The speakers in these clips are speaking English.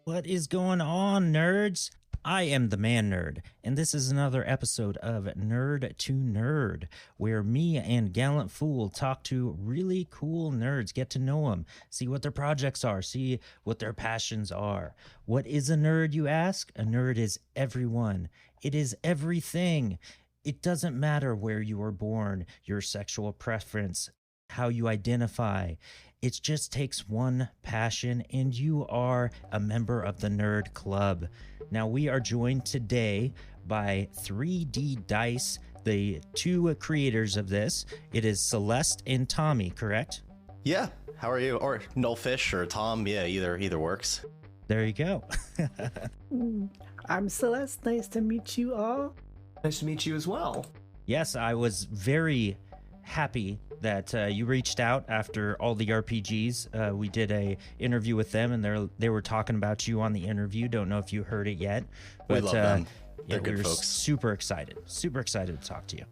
What is going on, nerds? I am the ManNerd, and this is another episode of Nerd2Nerd, where me and Gallantfool talk to really cool nerds, get to know them, see what their projects are, see what their passions are. What is a nerd, you ask? A nerd is everyone. It is everything. It doesn't matter where you were born, your sexual preference, how you identify. It just takes one passion, and you are a member of the Nerd Club. Now, we are joined today by DDDice, the two creators of this. It is Celeste and Tommy, correct? Yeah. How are you? Or Nullfish or Tom. Yeah, either works. There you go. I'm Celeste. Nice to meet you all. Nice to meet you as well. Yes, I was very happy that you reached out after all the RPGs. We did a interview with them, and they were talking about you on the interview. Don't know if you heard it yet, but we love them. They're we good were folks. super excited to talk to you.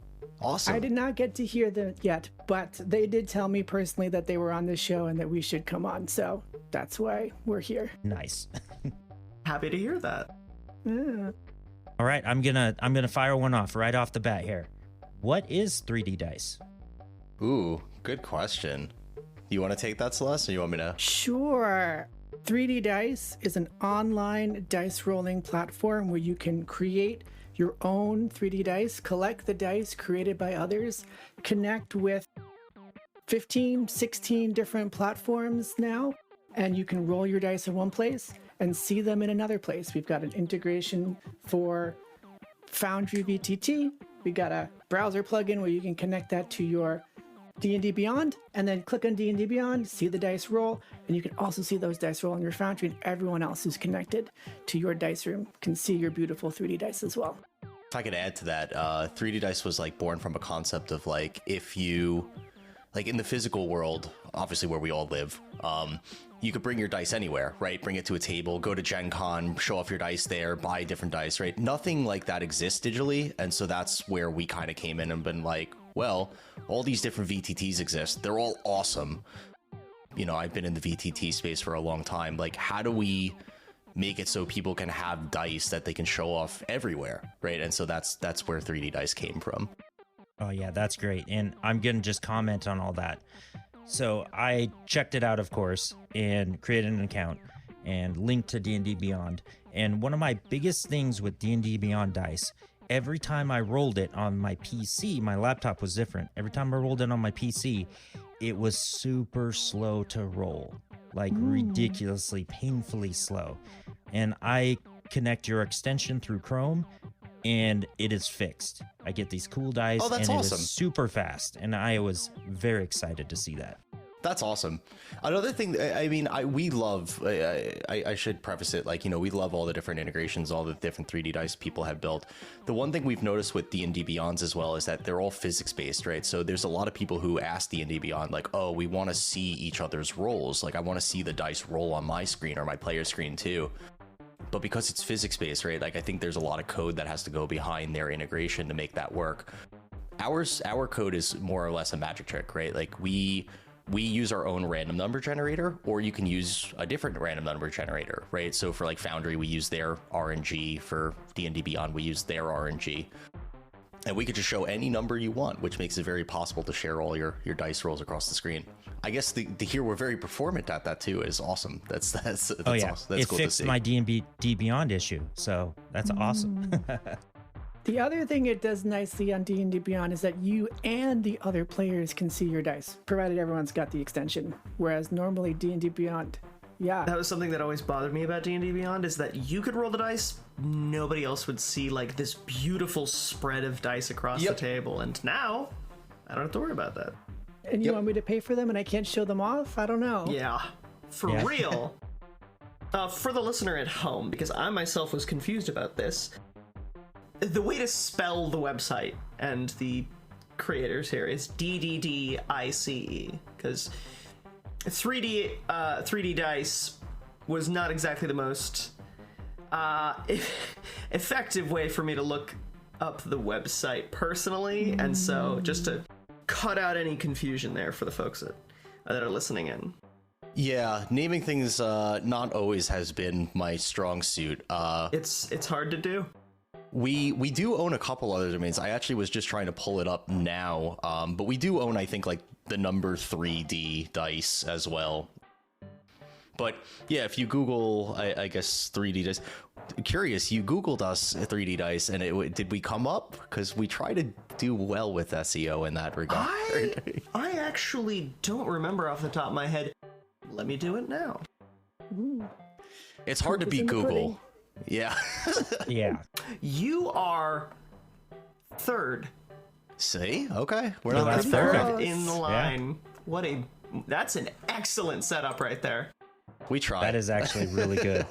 Awesome. I did not get to hear them yet, but they did tell me personally that they were on the show and that we should come on, so that's why we're here. Nice. Happy to hear that. Yeah. All right, I'm gonna fire one off right off the bat here. What is DDDice? Ooh, good question. You want to take that, Celeste, or you want me to? Sure. DDDice is an online dice rolling platform where you can create your own 3D dice, collect the dice created by others, connect with 15, 16 different platforms now, and you can roll your dice in one place and see them in another place. We've got an integration for Foundry VTT. We got a browser plugin where you can connect that to your D&D Beyond, and then click on D&D Beyond, see the dice roll, and you can also see those dice roll in your Foundry, and everyone else who's connected to your dice room can see your beautiful 3D dice as well. If I could add to that, 3D Dice was like born from a concept of like, if you, like in the physical world, obviously where we all live, you could bring your dice anywhere, right? Bring it to a table, go to Gen Con, show off your dice there, buy different dice, right? Nothing like that exists digitally. And so that's where we kind of came in and been like, well, all these different VTTs exist. They're all awesome. You know, I've been in the VTT space for a long time. Like, how do we make it so people can have dice that they can show off everywhere, right? And so that's where 3D Dice came from. Oh yeah, that's great. And I'm gonna just comment on all that. So I checked it out, of course, and created an account and linked to D&D Beyond. And one of my biggest things with D&D Beyond dice, every time I rolled it on my PC, my laptop was different. Every time I rolled it on my PC, it was super slow to roll, like ridiculously, painfully slow. And I connect your extension through Chrome, and it is fixed. I get these cool dice, Oh, that's and awesome. It is super fast. And I was very excited to see that. That's awesome. Another thing, we love, I should preface it, like, you know, we love all the different integrations, all the different 3D dice people have built. The one thing we've noticed with D&D Beyonds as well is that they're all physics-based, right? So there's a lot of people who ask D&D Beyond, like, oh, we want to see each other's rolls. Like, I want to see the dice roll on my screen or my player screen too. But because it's physics-based, right, like, I think there's a lot of code that has to go behind their integration to make that work. Our code is more or less a magic trick, right? Like, we use our own random number generator, or you can use a different random number generator, right? So for like Foundry, we use their RNG. For D&D Beyond, we use their RNG. And we could just show any number you want, which makes it very possible to share all your dice rolls across the screen. I guess to hear we're very performant at that too is awesome. That's Oh yeah, awesome. That's it cool fixed to see. my D&D Beyond issue, so that's awesome. The other thing it does nicely on D&D Beyond is that you and the other players can see your dice, provided everyone's got the extension. Whereas normally D&D Beyond, yeah. That was something that always bothered me about D&D Beyond, is that you could roll the dice, nobody else would see like this beautiful spread of dice across the table. And now, I don't have to worry about that. And you want me to pay for them and I can't show them off? I don't know. Yeah, for real. For the listener at home, because I myself was confused about this, the way to spell the website and the creators here is DDDice, because 3D Dice was not exactly the most effective way for me to look up the website personally, and so just to cut out any confusion there for the folks that are listening in. Yeah, naming things not always has been my strong suit. It's hard to do. We do own a couple other domains. I actually was just trying to pull it up now, but we do own, I think, like the number 3D dice as well. But yeah, if you Google, I guess 3D dice. Curious, you Googled us 3D dice, and did we come up? Because we try to do well with SEO in that regard. I actually don't remember off the top of my head. Let me do it now. It's hard to beat Google. Yeah. Yeah. You are third. See? Okay. We're Well, not that's that far. perfect. In the line. That's an excellent setup right there. We try. That is actually really good.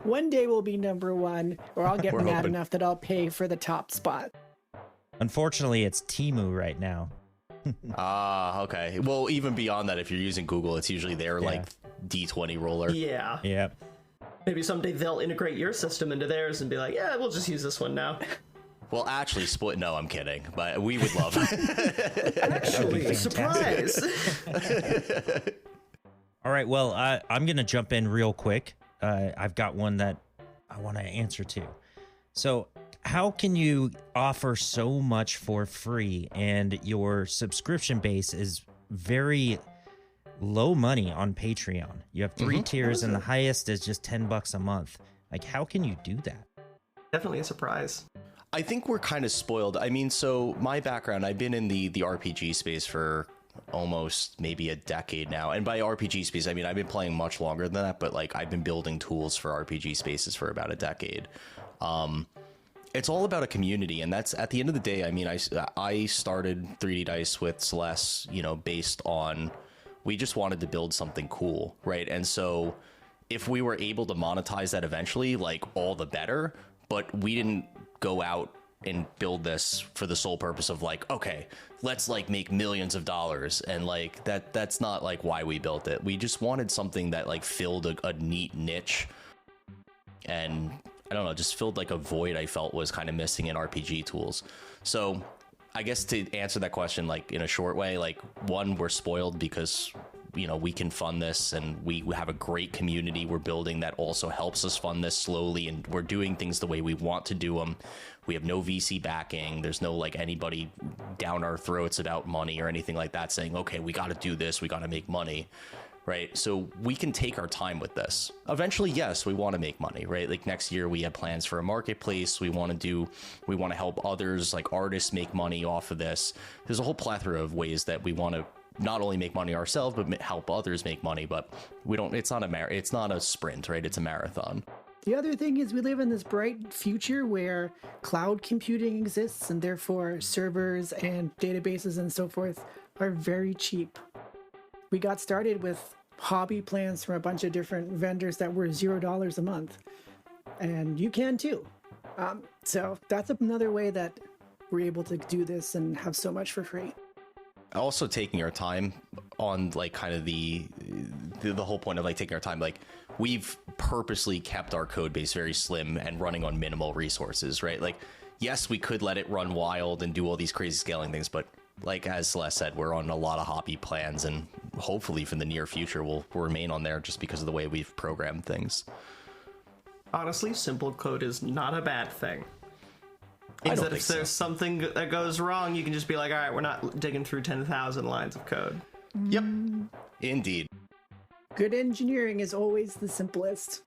One day we'll be number one, or I'll get We're mad hoping. enough that I'll pay for the top spot. Unfortunately, it's Temu right now. Okay. Well, even beyond that, if you're using Google, it's usually their like D20 roller. Yeah. Yep. Maybe someday they'll integrate your system into theirs and be like, yeah, we'll just use this one now. Well, actually, split. No, I'm kidding. But we would love it. Actually, surprise. All right. Well, I'm going to jump in real quick. I've got one that I want to answer to. So, how can you offer so much for free and your subscription base is very low money on Patreon? You have 3 tiers and the highest is just $10 a month. Like, how can you do that? Definitely a surprise. I think we're kind of spoiled. I mean, so my background, I've been in the RPG space for almost maybe a decade now. And by RPG space, I mean, I've been playing much longer than that, but like I've been building tools for RPG spaces for about a decade. It's all about a community, and that's at the end of the day. I mean, I started 3D Dice with Celeste, based on we just wanted to build something cool, right? And so if we were able to monetize that eventually, like all the better, but we didn't go out and build this for the sole purpose of like, okay, let's like make millions of dollars. And like that's not like why we built it. We just wanted something that like filled a neat niche, and I don't know, just filled like a void I felt was kind of missing in RPG tools. So I guess to answer that question, like in a short way, like one, we're spoiled because, we can fund this and we have a great community we're building that also helps us fund this slowly. And we're doing things the way we want to do them. We have no VC backing. There's no like anybody down our throats about money or anything like that saying, okay, we got to do this. We got to make money. Right. So we can take our time with this. Eventually, yes, we want to make money, right? Like next year we have plans for a marketplace. We want to help others like artists make money off of this. There's a whole plethora of ways that we want to not only make money ourselves, but help others make money. But it's not a sprint, right? It's a marathon. The other thing is we live in this bright future where cloud computing exists, and therefore servers and databases and so forth are very cheap. We got started with hobby plans from a bunch of different vendors that were $0 a month, and you can too. So that's another way that we're able to do this and have so much for free. Also taking our time on like kind of the whole point of like taking our time, like we've purposely kept our code base very slim and running on minimal resources, right? Like, yes, we could let it run wild and do all these crazy scaling things, but like as Celeste said, we're on a lot of hobby plans, and hopefully for the near future we'll remain on there just because of the way we've programmed things. Honestly, simple code is not a bad thing. Is that if there's something that goes wrong, you can just be like, all right, we're not digging through 10,000 lines of code. Yep. Indeed. Good engineering is always the simplest.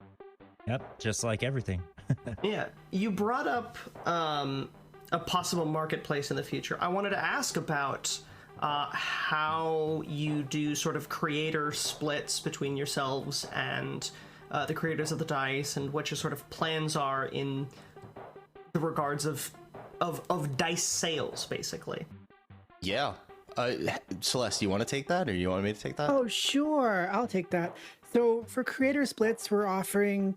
Yep. Just like everything. Yeah. You brought up a possible marketplace in the future. I wanted to ask about how you do sort of creator splits between yourselves and the creators of the dice, and what your sort of plans are in the regards of dice sales, basically. Yeah. Celeste, you want to take that, or you want me to take that? Oh, sure. I'll take that. So for creator splits, we're offering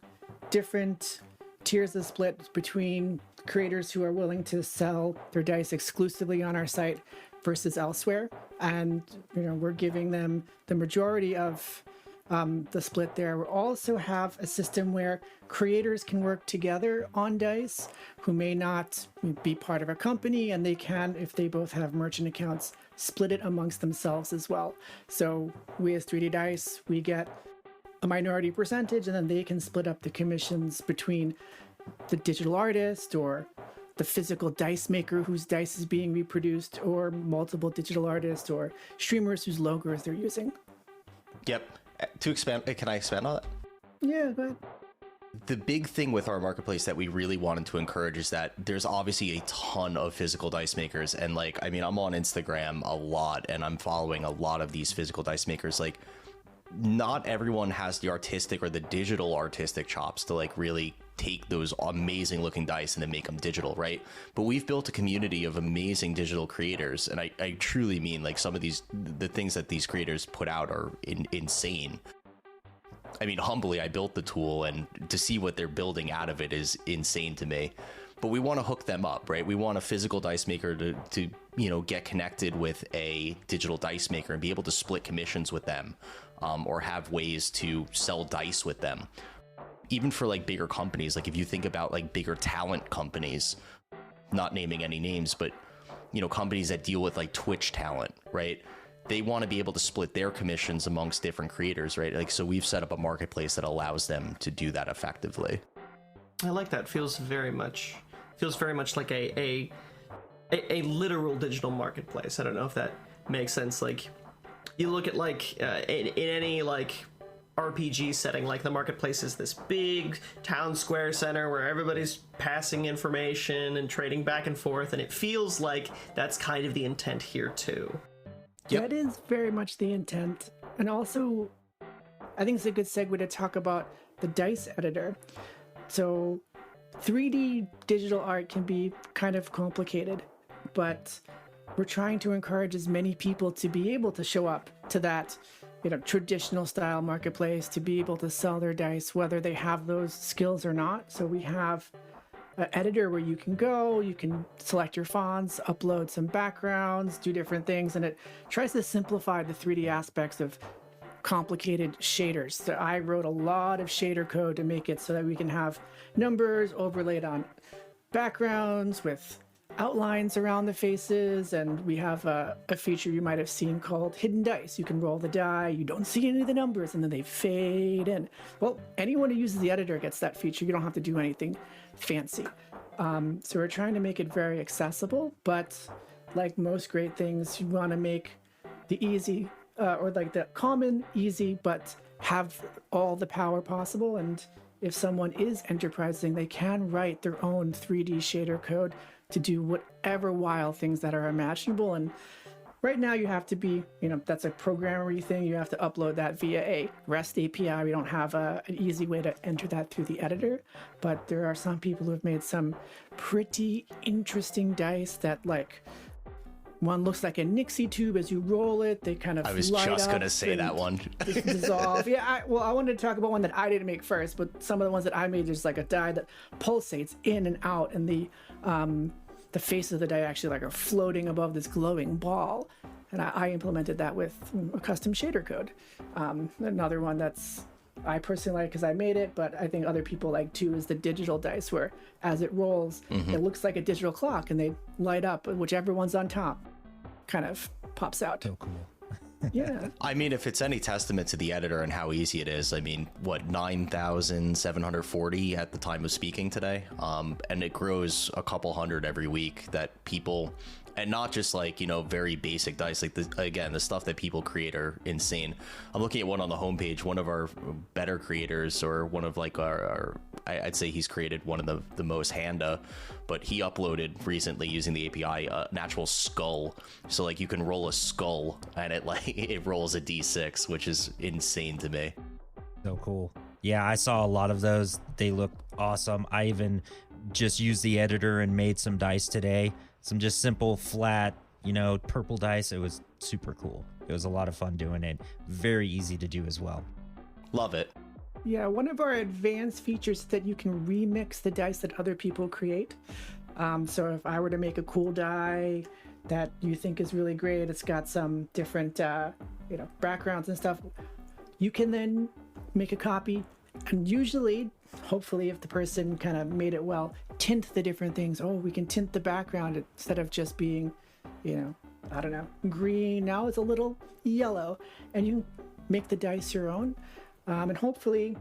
different tiers of split between creators who are willing to sell their dice exclusively on our site versus elsewhere. And, we're giving them the majority of the split there. We also have a system where creators can work together on dice who may not be part of a company, and they can, if they both have merchant accounts, split it amongst themselves as well. So we as 3D Dice, we get a minority percentage, and then they can split up the commissions between the digital artist or the physical dice maker whose dice is being reproduced, or multiple digital artists or streamers whose logos they're using. Yep. To expand, can I expand on that? Yeah, go ahead. The big thing with our marketplace that we really wanted to encourage is that there's obviously a ton of physical dice makers. And I'm on Instagram a lot, and I'm following a lot of these physical dice makers. Not everyone has the artistic or the digital artistic chops to really take those amazing looking dice and then make them digital, right? But we've built a community of amazing digital creators, and I truly mean some of the things that these creators put out are insane. Humbly, I built the tool, and to see what they're building out of it is insane to me. But we want to hook them up, right? We want a physical dice maker to get connected with a digital dice maker and be able to split commissions with them, or have ways to sell dice with them. Even for bigger companies, if you think about bigger talent companies, not naming any names, but companies that deal with Twitch talent, right? They want to be able to split their commissions amongst different creators, right? So we've set up a marketplace that allows them to do that effectively. I like that. Feels very much like a literal digital marketplace. I don't know if that makes sense. You look at in any RPG setting, the marketplace is this big town square center where everybody's passing information and trading back and forth, and it feels like that's kind of the intent here too. Yep. That is very much the intent. And also, I think it's a good segue to talk about the dice editor. So 3D digital art can be kind of complicated, but we're trying to encourage as many people to be able to show up to that traditional style marketplace, to be able to sell their dice, whether they have those skills or not. So we have an editor where you can select your fonts, upload some backgrounds, do different things, and it tries to simplify the 3D aspects of complicated shaders. So I wrote a lot of shader code to make it so that we can have numbers overlaid on backgrounds with outlines around the faces, and we have a feature you might have seen called Hidden Dice. You can roll the die, you don't see any of the numbers, and then they fade in. Well, anyone who uses the editor gets that feature. You don't have to do anything fancy. So we're trying to make it very accessible, but like most great things, you want to make the easy the common easy, but have all the power possible. And if someone is enterprising, they can write their own 3D shader code to do whatever wild things that are imaginable. And right now you have to be, that's a programmery thing. You have to upload that via a REST API. We don't have an easy way to enter that through the editor, but there are some people who have made some pretty interesting dice that one looks like a Nixie tube. As you roll it, they kind of I was just going to say that one. Dissolve. Yeah, I wanted to talk about one that I didn't make first, but some of the ones that I made, there's a die that pulsates in and out, and the face of the die actually are floating above this glowing ball. And I implemented that with a custom shader code. Another one that's I personally like because I made it, but I think other people like too, is the digital dice, where as it rolls, it looks like a digital clock, and they light up, whichever one's on top kind of pops out. So cool. Yeah. If it's any testament to the editor and how easy it is, 9,740 at the time of speaking today. And it grows a couple hundred every week that people, and not just very basic dice, the stuff that people create are insane. I'm looking at one on the homepage, one of our better creators, or one of I'd say he's created one of the most Handa, but he uploaded recently using the API an actual skull. So you can roll a skull and it rolls a D6, which is insane to me. So cool. Yeah, I saw a lot of those. They look awesome. I even just used the editor and made some dice today. Some just simple, flat, purple dice. It was super cool. It was a lot of fun doing it. Very easy to do as well. Love it. Yeah, one of our advanced features is that you can remix the dice that other people create. So if I were to make a cool die that you think is really great, it's got some different, backgrounds and stuff, you can then make a copy, and usually, hopefully, if the person kind of made it well, tint the different things. Oh, we can tint the background instead of just being, I don't know, green. Now it's a little yellow, and you make the dice your own. And hopefully,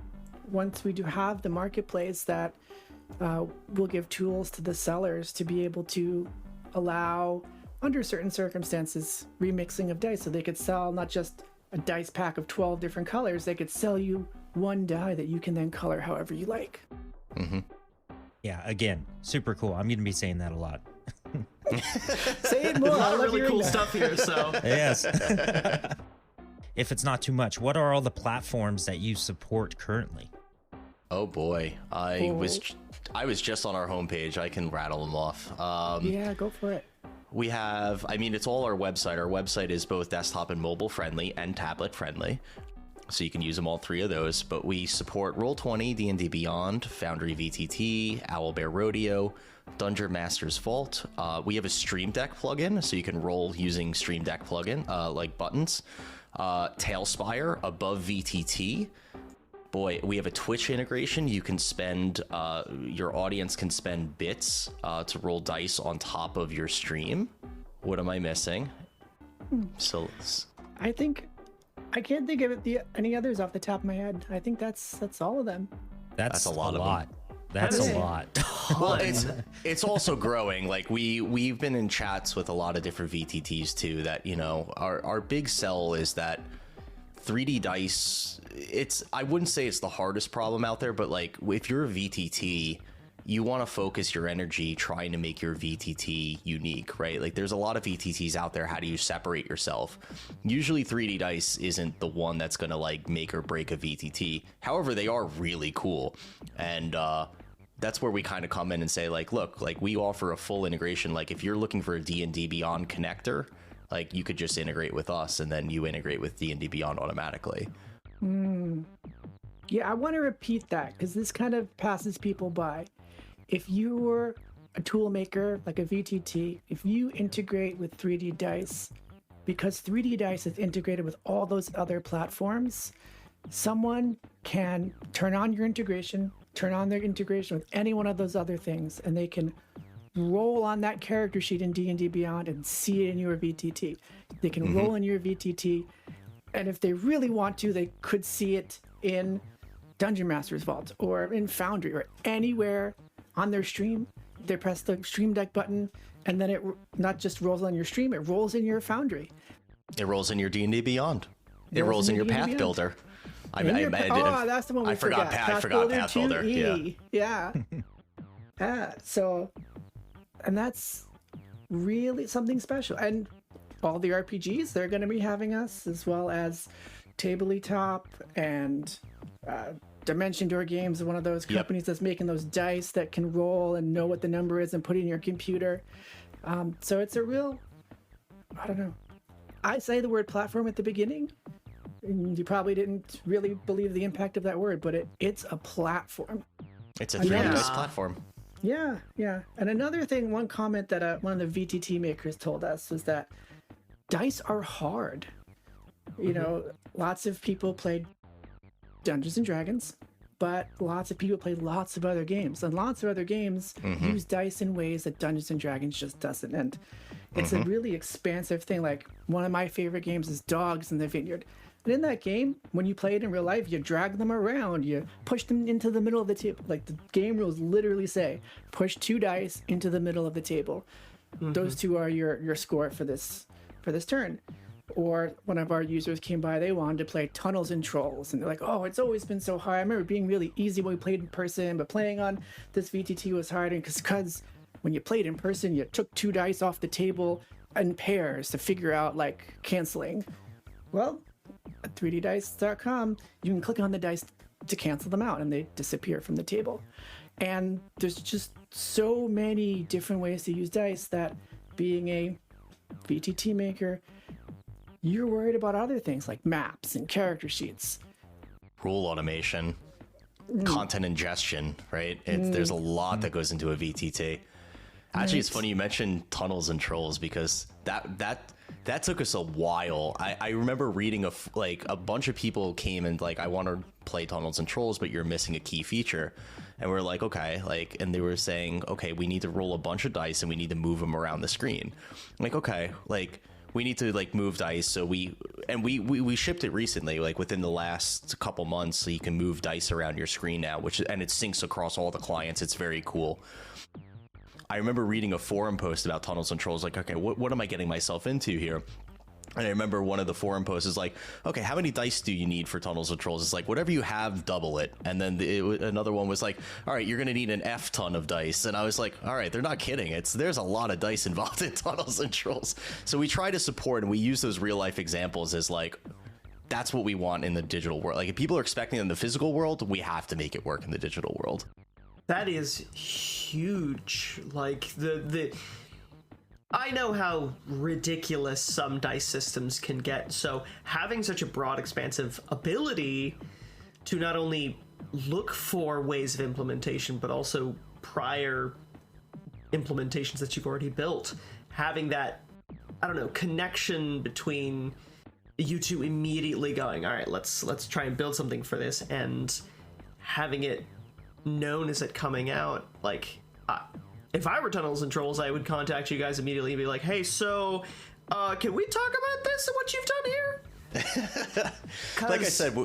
once we do have the marketplace, that we'll give tools to the sellers to be able to allow, under certain circumstances, remixing of dice, so they could sell not just a dice pack of 12 different colors, they could sell you one die that you can then color however you like. Mm-hmm. Yeah, again, super cool. I'm going to be saying that a lot. Say it more. There's a lot I of love really hearing cool that. stuff here, so Yes. If it's not too much, what are all the platforms that you support currently? Oh boy, I was just on our homepage. I can rattle them off. Yeah, go for it. We have, it's all our website. Our website is both desktop and mobile friendly and tablet friendly, so you can use them all three of those. But we support Roll20, D&D Beyond, Foundry VTT, Owlbear Rodeo, Dungeon Master's Vault. We have a Stream Deck plugin, so you can roll using Stream Deck plugin, like buttons. Tailspire above VTT. Boy, we have a Twitch integration. You can spend, your audience can spend bits to roll dice on top of your stream. What am I missing? So I think I can't think of any others off the top of my head. I think that's all of them. That's a lot of them. That's That is a lot. well, it's also growing. Like we've been in chats with a lot of different VTTs too. That our big sell is that 3D dice. I wouldn't say it's the hardest problem out there, but like if you're a VTT, you want to focus your energy trying to make your VTT unique, right? Like there's a lot of VTTs out there. How do you separate yourself? Usually 3D dice isn't the one that's going to like make or break a VTT. However, they are really cool. And, that's where we kind of come in and say like, look, like we offer a full integration. Like if you're looking for a D&D Beyond connector, like you could just integrate with us and then you integrate with D&D Beyond automatically. Yeah, I want to repeat that because this kind of passes people by. If you were a tool maker like a VTT, if you integrate with 3D Dice, because 3D Dice is integrated with all those other platforms, someone can turn on your integration, turn on their integration with any one of those other things, and they can roll on that character sheet in D&D Beyond and see it in your VTT. They can roll in your VTT, and if they really want to, they could see it in Dungeon Master's Vault or in Foundry or anywhere on their stream. They press the Stream Deck button, and then it not just rolls on your stream, it rolls in your Foundry. It rolls in your D&D Beyond. It rolls in your D&D Path Beyond. Builder. That's the one we forgot Path Builder. Yeah. So, and that's really something special. And all the RPGs, they're going to be having us, as well as Tabletop and Dimension Door Games, one of those companies that's making those dice that can roll and know what the number is and put it in your computer. So it's a real, I don't know. I say the word platform at the beginning. You probably didn't really believe the impact of that word, but it's a platform. It's a 3D dice platform. Yeah. And another thing, one comment that one of the VTT makers told us was that dice are hard. You know, lots of people played Dungeons and Dragons, but lots of people play lots of other games, and lots of other games use dice in ways that Dungeons and Dragons just doesn't. And it's a really expansive thing. Like one of my favorite games is Dogs in the Vineyard. And in that game, when you play it in real life, you drag them around, you push them into the middle of the table. Like the game rules literally say, push 2 dice into the middle of the table. Those 2 are your score for this turn. Or one of our users came by, they wanted to play Tunnels and Trolls, and they're like, oh, it's always been so hard. I remember it being really easy when we played in person, but playing on this VTT was hard because when you played in person, you took 2 dice off the table in pairs to figure out like canceling. Well, at 3ddice.com, you can click on the dice to cancel them out and they disappear from the table. And there's just so many different ways to use dice that being a VTT maker, you're worried about other things like maps and character sheets. Rule automation. content ingestion, right? There's a lot that goes into a VTT. Actually, it's funny you mentioned Tunnels and Trolls, because that took us a while. I remember reading a bunch of people came and like, I want to play Tunnels and Trolls, but you're missing a key feature. And we're like, okay, like, and they were saying, okay, we need to roll a bunch of dice and we need to move them around the screen. I'm like, okay, like, we need to like move dice. So we shipped it recently, like within the last couple months, so you can move dice around your screen now, and it syncs across all the clients. It's very cool. I remember reading a forum post about Tunnels and Trolls, like, okay, what am I getting myself into here? And I remember one of the forum posts is like, okay, how many dice do you need for Tunnels and Trolls? It's like, whatever you have, double it. And then another one was like, all right, you're going to need an F ton of dice. And I was like, all right, they're not kidding. There's a lot of dice involved in Tunnels and Trolls. So we try to support, and we use those real life examples as like, that's what we want in the digital world. Like, if people are expecting it in the physical world, we have to make it work in the digital world. That is huge. Like, I know how ridiculous some dice systems can get, so having such a broad, expansive ability to not only look for ways of implementation, but also prior implementations that you've already built, having that, I don't know, connection between you two immediately going, all right, let's try and build something for this, and having it known as it coming out. Like, if I were Tunnels and Trolls, I would contact you guys immediately and be like, hey, so can we talk about this and what you've done here? Like I said,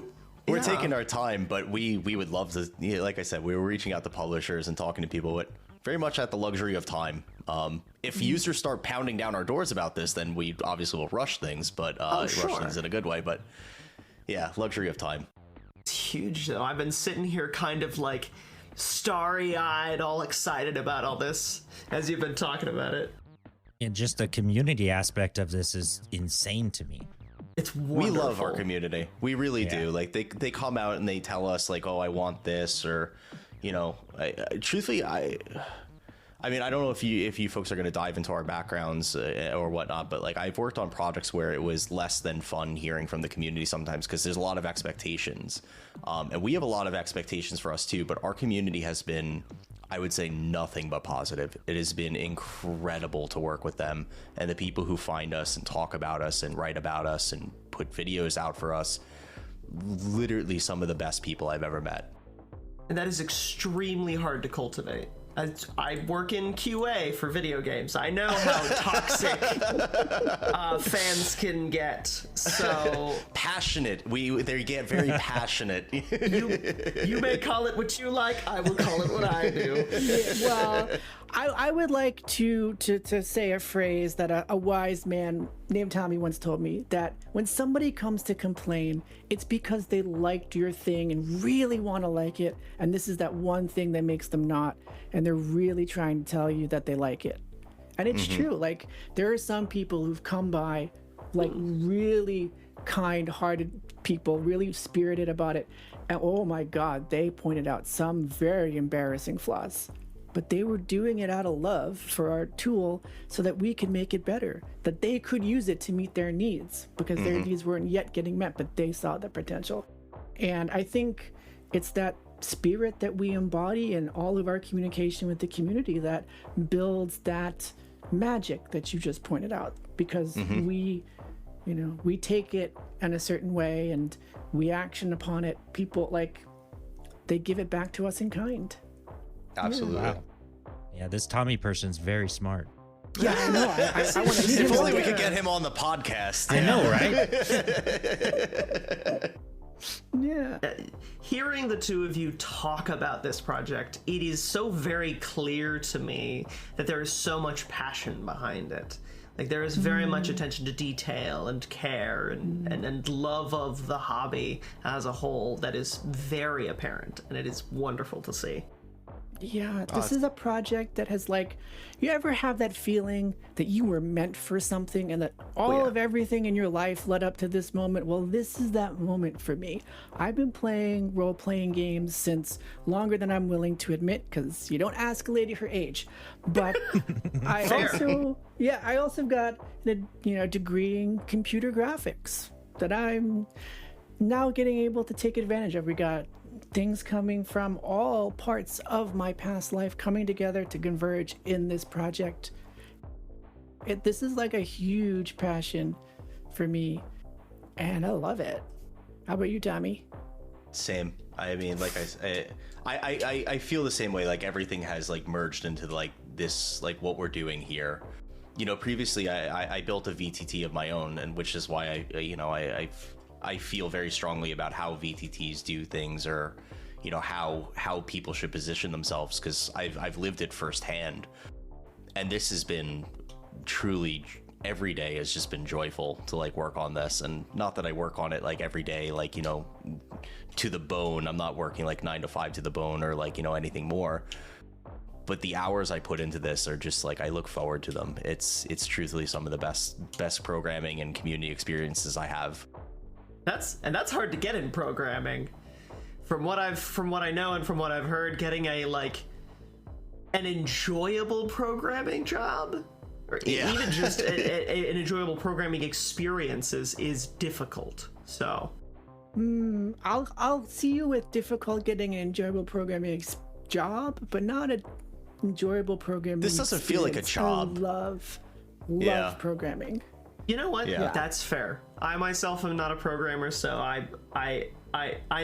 we're taking our time, but we would love to, like I said, we were reaching out to publishers and talking to people, but very much at the luxury of time. If users start pounding down our doors about this, then we obviously will rush things, but sure. rush things in a good way. But yeah, luxury of time. It's huge, though. I've been sitting here kind of like starry-eyed, all excited about all this as you've been talking about it. And just the community aspect of this is insane to me. It's wonderful. We love our community. We really do. Like, they come out and they tell us like, oh, I want this, or, you know, truthfully, I mean, I don't know if you folks are going to dive into our backgrounds or whatnot, but like, I've worked on projects where it was less than fun hearing from the community sometimes, because there's a lot of expectations, and we have a lot of expectations for us too. But our community has been, I would say, nothing but positive. It has been incredible to work with them, and the people who find us and talk about us and write about us and put videos out for us. Literally some of the best people I've ever met. And that is extremely hard to cultivate. I work in QA for video games. I know how toxic fans can get. So passionate. They get very passionate. You may call it what you like. I will call it what I do. Well, I would like to say a phrase that a wise man named Tommy once told me, that when somebody comes to complain, it's because they liked your thing and really want to like it, and this is that one thing that makes them not, and they're really trying to tell you that they like it. And it's true. Like, there are some people who've come by, like, really kind-hearted people, really spirited about it, and oh my God, they pointed out some very embarrassing flaws. But they were doing it out of love for our tool so that we could make it better, that they could use it to meet their needs, because their needs weren't yet getting met, but they saw the potential. And I think it's that spirit that we embody in all of our communication with the community that builds that magic that you just pointed out, because we take it in a certain way and we action upon it. People, like, they give it back to us in kind. Absolutely. Wow. Yeah, this Tommy person's very smart. Yeah, I know. I want to meet him. If only we could get him on the podcast. I know, right? Yeah. Hearing the two of you talk about this project, it is so very clear to me that there is so much passion behind it. Like, there is very much attention to detail and care and love of the hobby as a whole that is very apparent, and it is wonderful to see. Yeah, this is a project that has, like, you ever have that feeling that you were meant for something and that all of everything in your life led up to this moment? Well, this is that moment for me. I've been playing role-playing games since longer than I'm willing to admit, because you don't ask a lady her age. But I also got a degree in computer graphics that I'm now getting able to take advantage of. We got things coming from all parts of my past life coming together to converge in this project. This is like a huge passion for me, and I love it. How about you, Tommy? Same. I mean, like I feel the same way. Like everything has like merged into like this, like what we're doing here. You know, previously I built a VTT of my own, and which is why I feel very strongly about how VTTs do things, or you know how people should position themselves, because I've lived it firsthand, and this has been truly, every day has just been joyful to like work on this. And not that I work on it like every day, like, you know, to the bone. I'm not working like 9 to 5 to the bone or like, you know, anything more. But the hours I put into this are just like, I look forward to them. It's truthfully some of the best programming and community experiences I have. That's hard to get in programming. From what I know and from what I've heard, getting an enjoyable programming job, or even just an enjoyable programming experience is difficult. So I'll see you with difficult getting an enjoyable programming job, but not an enjoyable programming. This doesn't feel like a job. I love programming. You know what? Yeah. That's fair. I myself am not a programmer, so I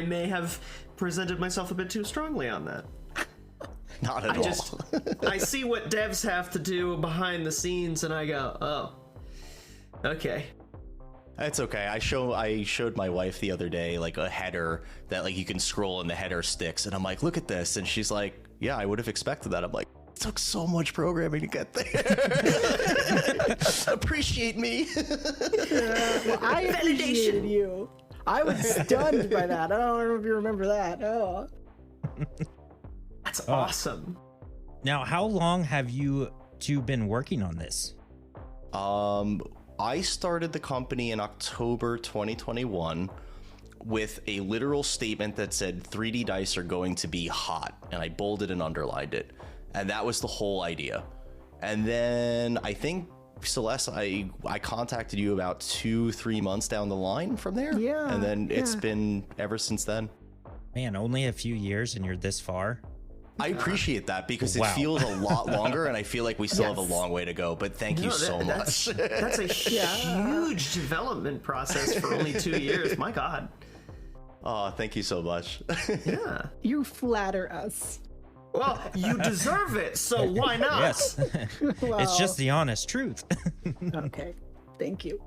may have presented myself a bit too strongly on that. Not at all. I see what devs have to do behind the scenes, and I go, oh, okay. It's okay. I showed my wife the other day like a header that like you can scroll and the header sticks, and I'm like, look at this, and she's like, yeah, I would have expected that. I'm like, it took so much programming to get there. Appreciate me. Well, I appreciated you. I was stunned by that. I don't know if you remember that. Oh. That's awesome. Now, how long have you two been working on this? I started the company in October 2021 with a literal statement that said 3D dice are going to be hot, and I bolded and underlined it. And that was the whole idea. And then I think, Celeste, I contacted you about 2-3 months down the line from there. Yeah. And then it's been ever since then. Man, only a few years and you're this far? I appreciate that, because Wow. it feels a lot longer, and I feel like we still have a long way to go, but thank you so much. That's a huge development process for only 2 years. My God. Oh, thank you so much. Yeah. You flatter us. Well, you deserve it, so why not? Yes. It's just the honest truth. Okay. Thank you.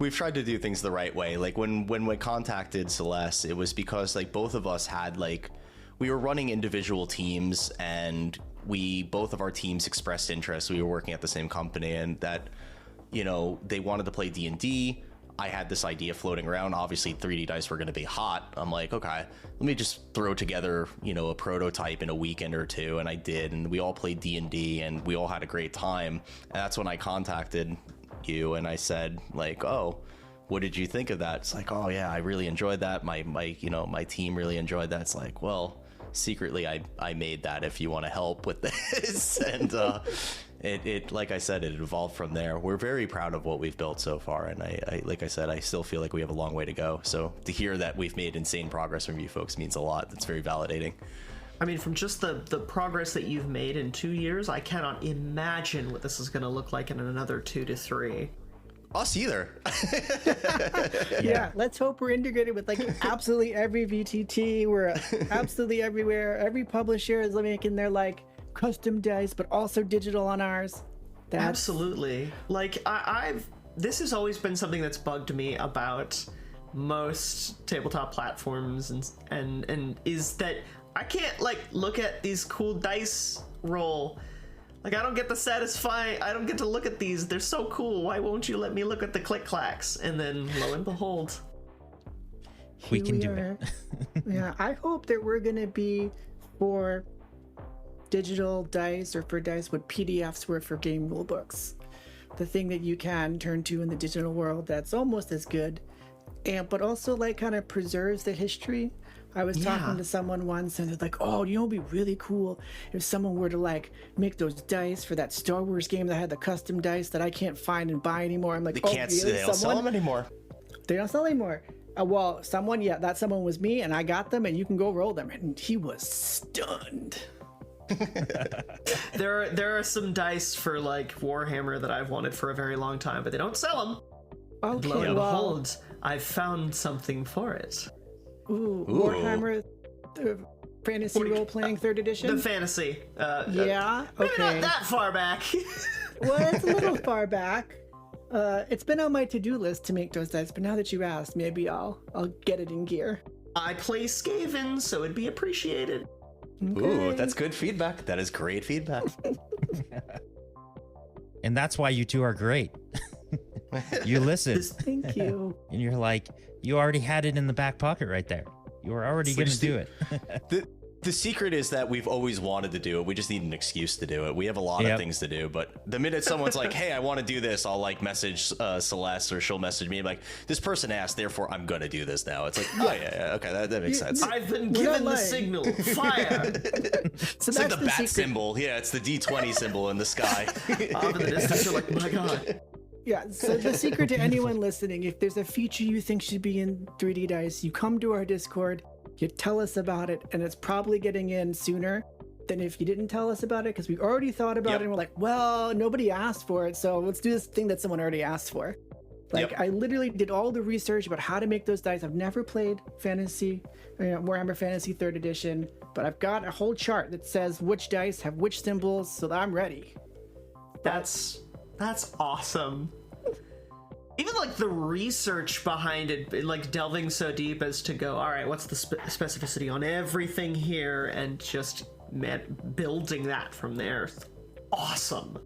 We've tried to do things the right way. Like when we contacted Celeste, it was because like both of us had like, we were running individual teams, and both of our teams expressed interest. We were working at the same company, and that, you know, they wanted to play D&D. I had this idea floating around. Obviously 3D dice were going to be hot. I'm like, okay, let me just throw together, you know, a prototype in a weekend or two. And I did, and we all played D&D, and we all had a great time. And that's when I contacted you, and I said like, oh, what did you think of that? It's like, oh yeah, I really enjoyed that. My team really enjoyed that. It's like, well, secretly I made that if you want to help with this. And it like I said, it evolved from there. We're very proud of what we've built so far, and I like I said, I still feel like we have a long way to go. So to hear that we've made insane progress from you folks means a lot. That's very validating. I mean, from just the progress that you've made in 2 years, I cannot imagine what this is going to look like in another 2 to 3. Us either. Yeah, let's hope we're integrated with like absolutely every VTT. We're absolutely everywhere. Every publisher is making their like custom dice, but also digital on ours. Absolutely. Like this has always been something that's bugged me about most tabletop platforms, and is that I can't like look at these cool dice roll. Like, I don't get to look at these. They're so cool. Why won't you let me look at the click clacks? And then, lo and behold, We can do it. Yeah, I hope that we're going to be for digital dice, or for dice what PDFs were for game rule books. The thing that you can turn to in the digital world that's almost as good, but also like kind of preserves the history. I was talking to someone once, and they're like, oh, you know, it'd be really cool if someone were to like make those dice for that Star Wars game that had the custom dice that I can't find and buy anymore. I'm like, They don't sell them anymore. They don't sell anymore. Well, someone, yeah, that someone was me, and I got them, and you can go roll them. And he was stunned. There are some dice for like Warhammer that I've wanted for a very long time, but they don't sell them. Okay, Lo and well, behold, I've found something for it. ooh, Warhammer fantasy role-playing 3rd edition? The fantasy. Yeah, Maybe okay. not that far back. Well, it's a little far back. It's been on my to-do list to make those dice, but now that you asked, maybe I'll get it in gear. I play Skaven, so it'd be appreciated. Ooh, that's good feedback. That is great feedback. And that's why you two are great. You listen, Thank you. and you're like, you already had it in the back pocket right there. You were already going to do it. The secret is that we've always wanted to do it. We just need an excuse to do it. We have a lot of things to do, but the minute someone's like, hey, I want to do this, I'll like message Celeste, or she'll message me like, this person asked, therefore I'm going to do this now. It's like, oh yeah, okay, that makes sense. I've been given the signal. Fire! So It's like that's the bat secret. symbol. Yeah, it's the D20 symbol in the sky. Off in the distance, you're like, my god. Yeah, so the secret to anyone listening, if there's a feature you think should be in 3D Dice, you come to our Discord, you tell us about it, and it's probably getting in sooner than if you didn't tell us about it, because we already thought about it, and we're like, well, nobody asked for it, so let's do this thing that someone already asked for. Like, I literally did all the research about how to make those dice. I've never played Warhammer Fantasy 3rd Edition, but I've got a whole chart that says which dice have which symbols, so that I'm ready. That's awesome. Even like the research behind it, like delving so deep as to go, all right, what's the specificity on everything here, and just building that from there. Awesome.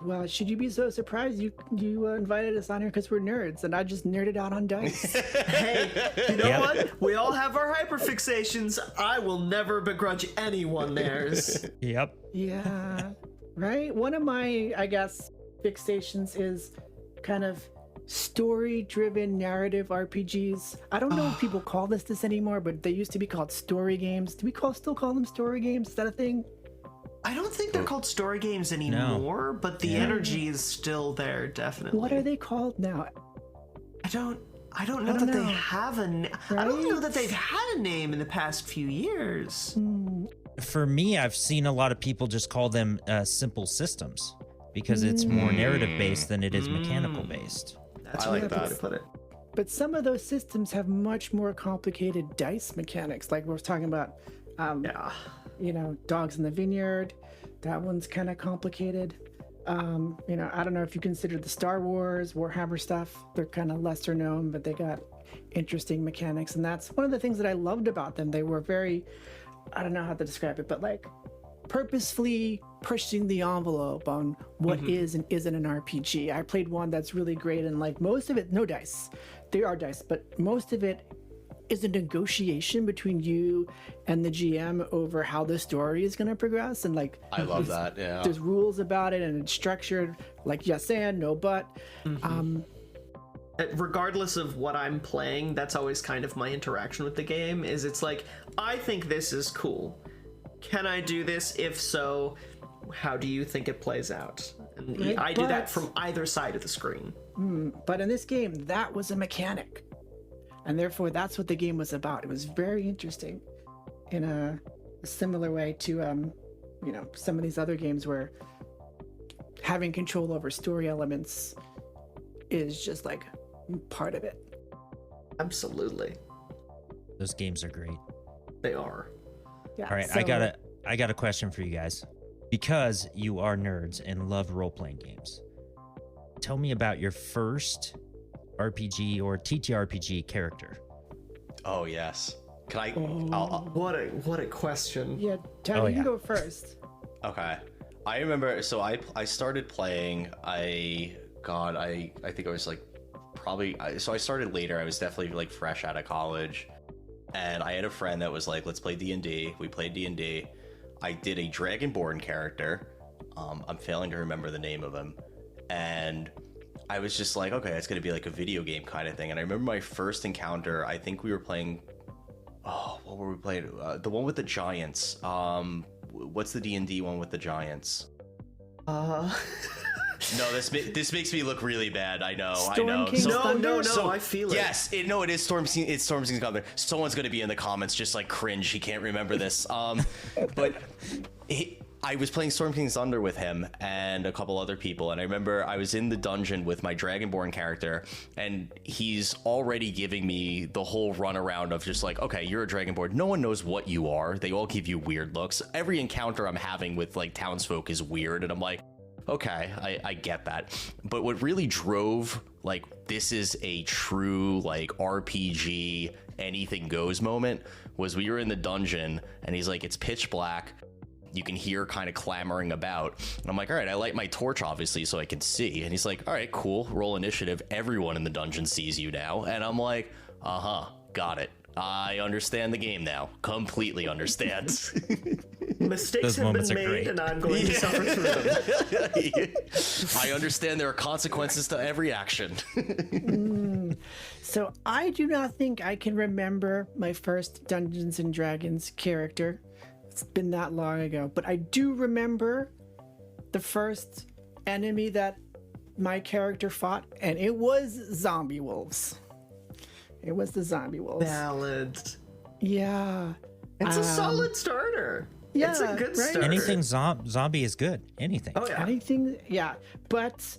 Well, should you be so surprised you invited us on here because we're nerds, and I just nerded out on dice. Hey, you know what? We all have our hyperfixations. I will never begrudge anyone theirs. Yep. Yeah, right? One of my, I guess, fixations is kind of story-driven narrative RPGs. I don't know if people call this anymore, but they used to be called story games. Do we still call them story games? Is that a thing? I don't think they're called story games anymore, but the energy is still there, definitely. What are they called now? I don't know that they have a name. I don't know that they've had a name in the past few years. For me, I've seen a lot of people just call them simple systems because it's more narrative based than it is mechanical based. That's I a like good way that. to put it. But some of those systems have much more complicated dice mechanics. Like we were talking about, Dogs in the Vineyard. That one's kind of complicated. I don't know if you consider the Star Wars, Warhammer stuff. They're kind of lesser known, but they got interesting mechanics. And that's one of the things that I loved about them. They were very, I don't know how to describe it, but like purposefully pushing the envelope on what is and isn't an RPG. I played one that's really great, and like most of it, no dice. There are dice, but most of it is a negotiation between you and the GM over how the story is going to progress. And like, I love that. Yeah. there's rules about it, and it's structured like yes and no but. Regardless of what I'm playing, that's always kind of my interaction with the game. Is it's like, I think this is cool. Can I do this? If so, how do you think it plays out? And Right, I do that but- from either side of the screen. But in this game, that was a mechanic. And therefore, that's what the game was about. It was very interesting in a similar way to, some of these other games where having control over story elements is just like part of it. Absolutely. Those games are great. They are. Yeah, All right, so- I got a question for you guys. Because you are nerds and love role-playing games, tell me about your first RPG or TTRPG character. Oh yes. Can I? What a question. Yeah, Tony, you can go first. Okay. I remember. So I started playing. I think I was like so I started later. I was definitely like fresh out of college, and I had a friend that was like, let's play D&D. We played D&D. I did a Dragonborn character. I'm failing to remember the name of him. And I was just like, okay, it's going to be like a video game kind of thing. And I remember my first encounter, I think we were playing... Oh, what were we playing? The one with the giants. What's the D&D one with the giants? No, this makes me look really bad. I know. Storm King's No, Thunder? I feel it. Yes, it is Storm King. It's Storm King's Thunder. Someone's gonna be in the comments just like cringe. He can't remember this. But I was playing Storm King's Thunder with him and a couple other people, and I remember I was in the dungeon with my Dragonborn character, and he's already giving me the whole runaround of just like, okay, you're a Dragonborn. No one knows what you are. They all give you weird looks. Every encounter I'm having with like townsfolk is weird, and I'm like, okay, I get that. But what really drove like this is a true like RPG anything goes moment was we were in the dungeon, and he's like, it's pitch black. You can hear kind of clamoring about. And I'm like, all right, I light my torch, obviously, so I can see. And he's like, all right, cool, roll initiative. Everyone in the dungeon sees you now. And I'm like, got it. I understand the game now. Completely understand. Mistakes Those have been moments are made, great. and I'm going to suffer through them. I understand there are consequences to every action. So I do not think I can remember my first Dungeons and Dragons character. It's been that long ago, but I do remember the first enemy that my character fought, and it was zombie wolves. It was the zombie wolves. Valid. Yeah. It's a solid starter. Yeah, It's a good right? starter. Anything zombie is good. Anything. Oh, yeah. Anything, yeah. But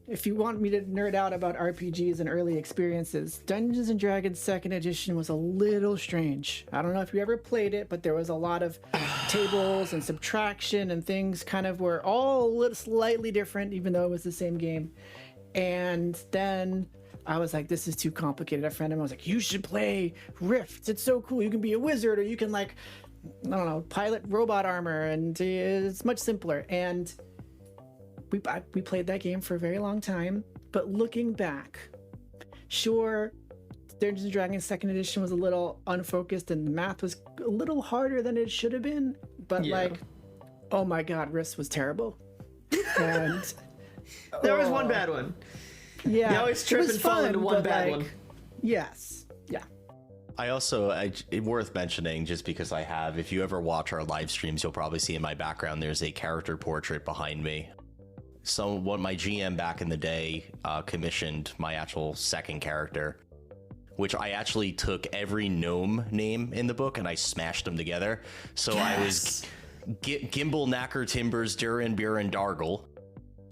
if you want me to nerd out about RPGs and early experiences, Dungeons and Dragons 2nd Edition was a little strange. I don't know if you ever played it, but there was a lot of tables and subtraction, and things kind of were all a little slightly different, even though it was the same game. And then I was like, this is too complicated. A friend of mine was like, you should play Rift. It's so cool. You can be a wizard, or you can, like, I don't know, pilot robot armor, and it's much simpler. And we played that game for a very long time, but looking back, sure, Dungeons & Dragons 2nd Edition was a little unfocused, and the math was a little harder than it should have been, but like, oh my god, Risk was terrible. And There was one bad one. yeah, You always trip it was and fall into one but, bad like, one. Yes, yeah. I also, worth mentioning, just because I have, if you ever watch our live streams, you'll probably see in my background, there's a character portrait behind me. So what my GM back in the day commissioned my actual second character, which I actually took every gnome name in the book and I smashed them together. So I was Gimbal, Knacker, Timbers, Durin, Buren, Dargle,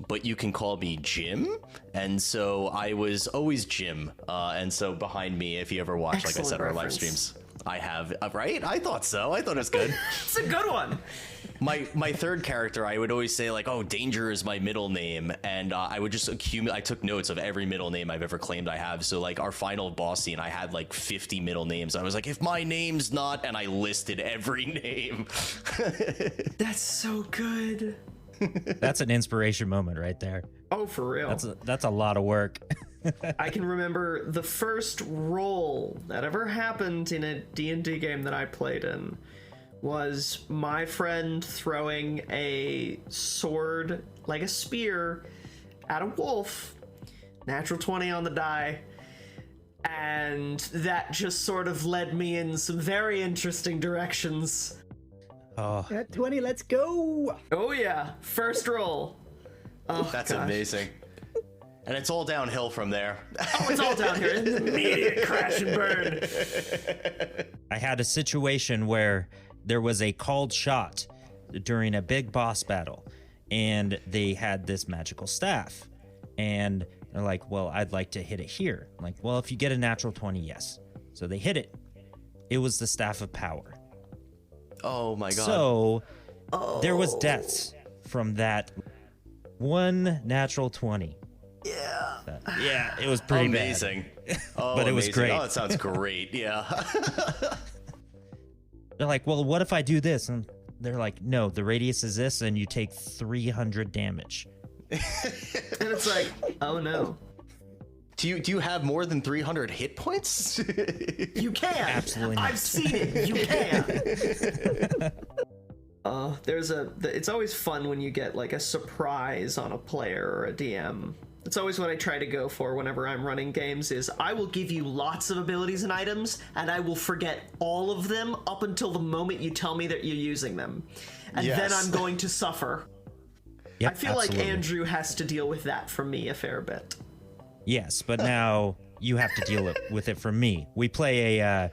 but you can call me Jim. And so I was always Jim. And so behind me, if you ever watch, like I said, our live reference. streams, I have, right? I thought so. I thought it was good. It's a good one. My third character, I would always say like, oh, Danger is my middle name, and I would just accumulate. I took notes of every middle name I've ever claimed I have. So like our final boss scene, I had like 50 middle names. I was like, if my name's not, and I listed every name. That's so good. That's an inspiration moment right there. Oh, for real. That's a lot of work. I can remember the first roll that ever happened in a D&D game that I played in was my friend throwing a sword, like a spear, at a wolf. Natural 20 on the die. And that just sort of led me in some very interesting directions. Oh, At 20, let's go. Oh yeah, first roll. Oh, That's gosh. amazing. And it's all downhill from there. Oh, it's all down here. It's immediate crash and burn. I had a situation where there was a called shot during a big boss battle, and they had this magical staff, and they're like, well, I'd like to hit it here. I'm like, well, if you get a natural 20, yes. So they hit it. It was the Staff of Power. Oh my god. So there was deaths from that one natural 20. Yeah, it was pretty amazing. Oh, But it was amazing. great. Oh, it sounds great. Yeah. bad. They're like, well, what if I do this? And they're like, no, the radius is this, and you take 300 damage. And it's like, oh no. Do you have more than 300 hit points? You can. Absolutely not. I've seen it. You can. It's always fun when you get like a surprise on a player or a DM. It's always what I try to go for whenever I'm running games is I will give you lots of abilities and items, and I will forget all of them up until the moment you tell me that you're using them. And then Yes. I'm going to suffer. Yep, I feel absolutely. like Andrew has to deal with that from me a fair bit. Yes, but now you have to deal with it from me. We play a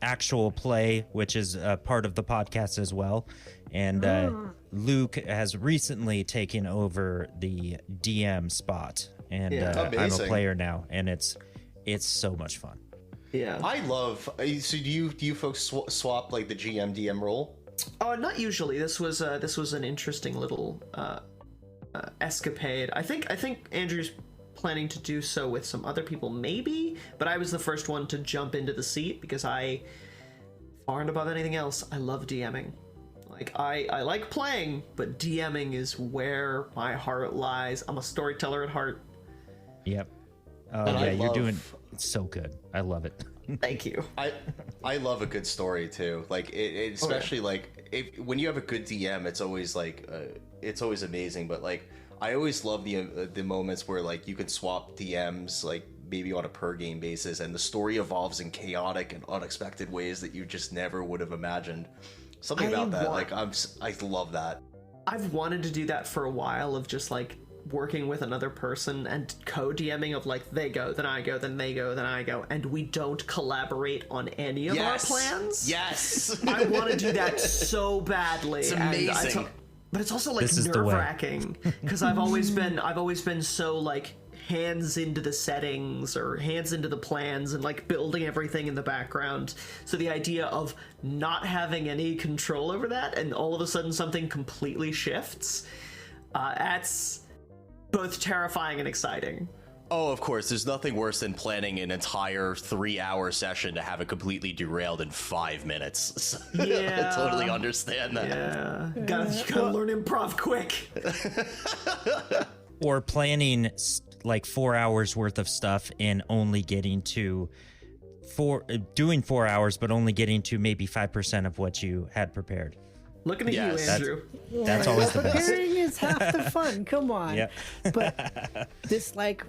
actual play, which is a part of the podcast as well. And Luke has recently taken over the DM spot, and I'm a Amazing. player now, and it's so much fun. Yeah. I love. So do you folks swap like the GM DM role? Not usually. This was an interesting little escapade. I think Andrew's planning to do so with some other people, maybe. But I was the first one to jump into the seat because I, far and above anything else, I love DMing. Like I like playing, but DMing is where my heart lies. I'm a storyteller at heart. Yep. Oh And yeah, you're doing it's so good. I love it. Thank you. I love a good story too. Like it especially like when you have a good DM, it's always like it's always amazing. But like I always love the moments where like you can swap DMs like maybe on a per game basis, and the story evolves in chaotic and unexpected ways that you just never would have imagined. Something about that, like I love that. I've wanted to do that for a while, of just like working with another person and co-DMing of like they go, then I go, then they go, then I go, and we don't collaborate on any of our plans. Yes. I want to do that so badly. It's amazing. But it's also like nerve-wracking because I've always been so like hands into the settings or hands into the plans and like building everything in the background. So the idea of not having any control over that and all of a sudden something completely shifts, that's both terrifying and exciting. Oh, of course. There's nothing worse than planning an entire 3-hour session to have it completely derailed in 5 minutes. Yeah. I totally understand that. Yeah. You gotta learn improv quick. Or planning like 4 hours worth of stuff and only getting to doing 4 hours, but only getting to maybe 5% of what you had prepared. Looking at you, Andrew. That's always the best. Preparing is half the fun. Come on. Yeah. But this like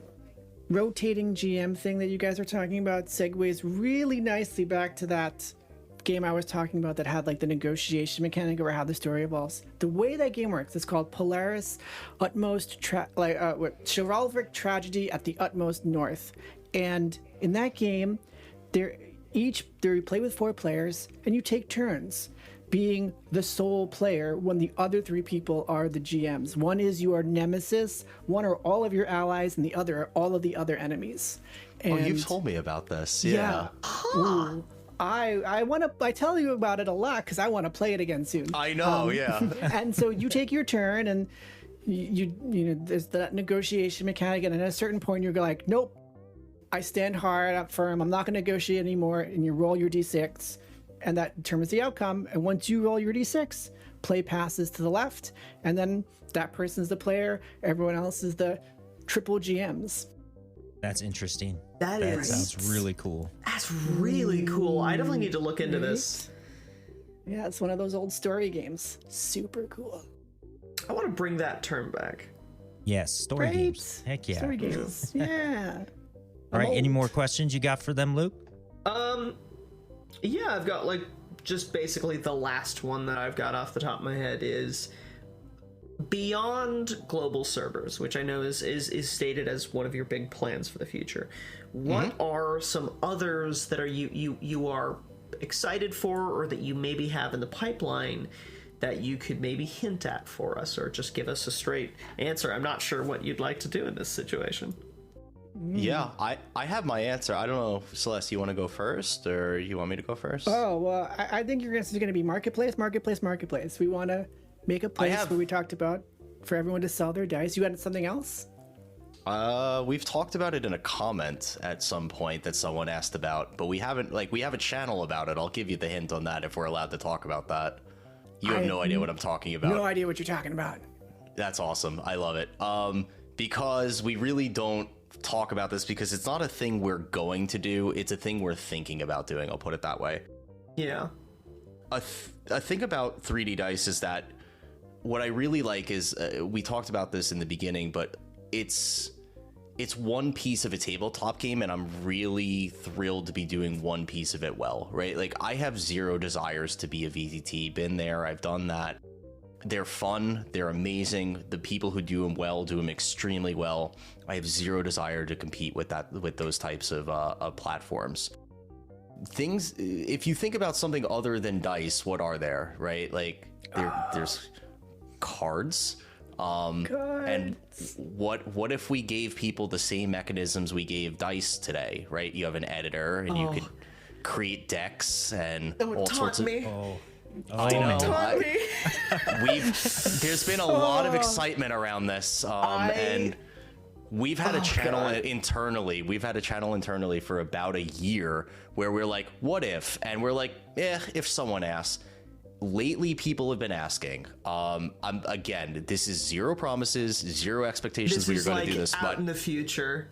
rotating GM thing that you guys are talking about segues really nicely back to that game I was talking about that had like the negotiation mechanic or how the story evolves. The way that game works is called Polaris Utmost Chivalric Tragedy at the Utmost North. And in that game, you play with 4 players and you take turns being the sole player when the other 3 people are the GMs. One is your nemesis, one are all of your allies, and the other are all of the other enemies. And you've told me about this. Yeah. Ooh, I tell you about it a lot because I want to play it again soon. I know, yeah. And so you take your turn, and you know there's that negotiation mechanic, and at a certain point you're like, nope, I stand hard, up firm, I'm not going to negotiate anymore, and you roll your d6, and that determines the outcome. And once you roll your d6, play passes to the left, and then that person's the player, everyone else is the triple GMs. That's interesting. That sounds really cool. That's really cool. I definitely need to look into this. Yeah, it's one of those old story games. Super cool. I want to bring that term back. Yes, story games. Heck yeah. Story games. Yeah. All right, any more questions you got for them, Luke? Yeah, I've got like just basically the last one that I've got off the top of my head is beyond global servers, which I know is stated as one of your big plans for the future. What are some others that are you are excited for, or that you maybe have in the pipeline that you could maybe hint at for us, or just give us a straight answer? I'm not sure what you'd like to do in this situation. Yeah, I have my answer. I don't know, Celeste, you want to go first, or you want me to go first? Oh, well, I think your answer is going to be marketplace. We want to make a place where we talked about for everyone to sell their dice. You had something else? We've talked about it in a comment at some point that someone asked about, but we have a channel about it. I'll give you the hint on that if we're allowed to talk about that. You have no idea what I'm talking about. No idea what you're talking about. That's awesome. I love it. Because we really don't talk about this because it's not a thing we're going to do. It's a thing we're thinking about doing. I'll put it that way. Yeah. A thing about 3D Dice is that what I really like is we talked about this in the beginning, but it's one piece of a tabletop game, and I'm really thrilled to be doing one piece of it well, right? Like, I have zero desires to be a VTT. Been there, I've done that. They're fun. They're amazing. The people who do them well do them extremely well. I have zero desire to compete with those types of platforms. Things, if you think about something other than dice, what are there, right? Like there's cards. And what if we gave people the same mechanisms we gave dice today, right? You have an editor and you could create decks and all sorts of. I know. There's been a lot of excitement around this, and we've had a channel internally. We've had a channel internally for about a year where we're like, "What if?" And we're like, if someone asks." Lately, people have been asking. Again, this is zero promises, zero expectations. We're going to do this, but in the future.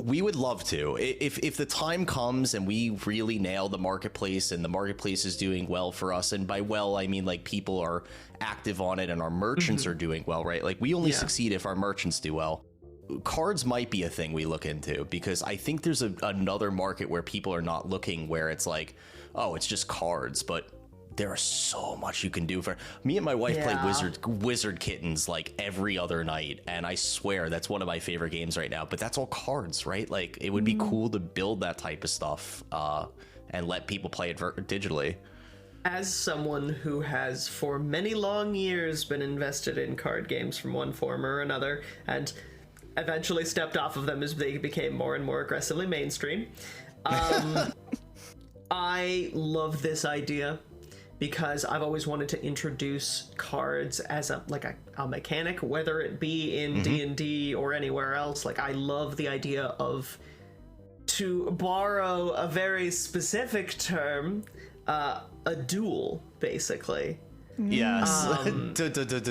We would love to. If the time comes and we really nail the marketplace and the marketplace is doing well for us, and by well, I mean like people are active on it and our merchants are doing well, right? Like we only succeed if our merchants do well. Cards might be a thing we look into because I think there's another market where people are not looking, where it's like, oh, it's just cards, but there is so much you can do. For me and my wife play Wizard Kittens like every other night, and I swear that's one of my favorite games right now. But that's all cards, right? Like it would be cool to build that type of stuff and let people play it digitally. As someone who has for many long years been invested in card games from one form or another, and eventually stepped off of them as they became more and more aggressively mainstream, I love this idea. Because I've always wanted to introduce cards as a mechanic, whether it be in D&D or anywhere else. Like I love the idea of, to borrow a very specific term, a duel, basically. Yes,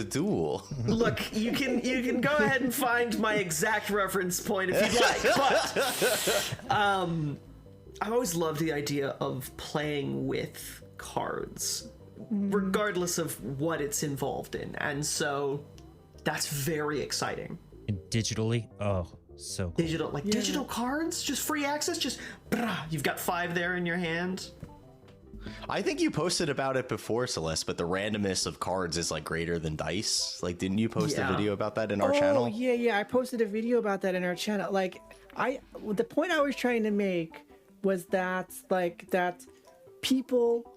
duel. Look, you can go ahead and find my exact reference point if you'd like, but I've always loved the idea of playing with cards, regardless of what it's involved in, and so that's very exciting. And digitally, so cool. Digital cards, just free access, just you've got 5 there in your hand. I think you posted about it before, Celeste, but the randomness of cards is like greater than dice. Like, didn't you post a video about that in our channel? Yeah, I posted a video about that in our channel. Like, the point I was trying to make was that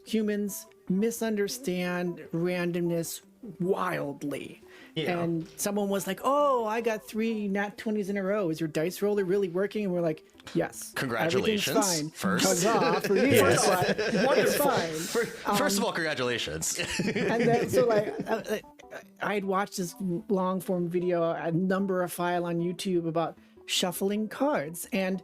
humans misunderstand randomness wildly. Yeah. And someone was like, "Oh, I got 3 nat 20s in a row. Is your dice roller really working?" And we're like, "Yes, congratulations." Everything's fine. First, huzzah for you. Wonderful. First of all, congratulations. And then, so I had watched this long form video, a number of file on YouTube about shuffling cards, and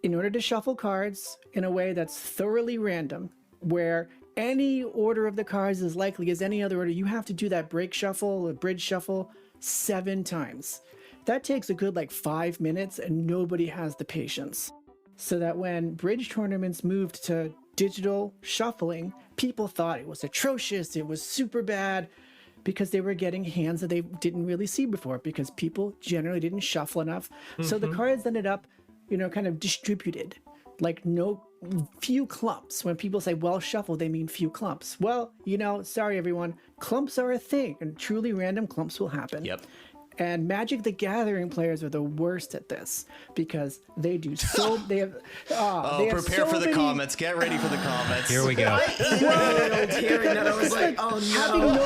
in order to shuffle cards in a way that's thoroughly random, where any order of the cards is likely as any other order, you have to do that break shuffle or bridge shuffle 7 times. That takes a good 5 minutes, and nobody has the patience. So that when bridge tournaments moved to digital shuffling, people thought it was atrocious, it was super bad, because they were getting hands that they didn't really see before, because people generally didn't shuffle enough. So the cards ended up kind of distributed, few clumps. When people say well shuffled, they mean few clumps. Well, sorry everyone, clumps are a thing, and truly random clumps will happen. Yep. And Magic the Gathering players are the worst at this, because they do so. They have. Prepare for the comments. Get ready for the comments. Here we go. Hearing that, I was like, oh no.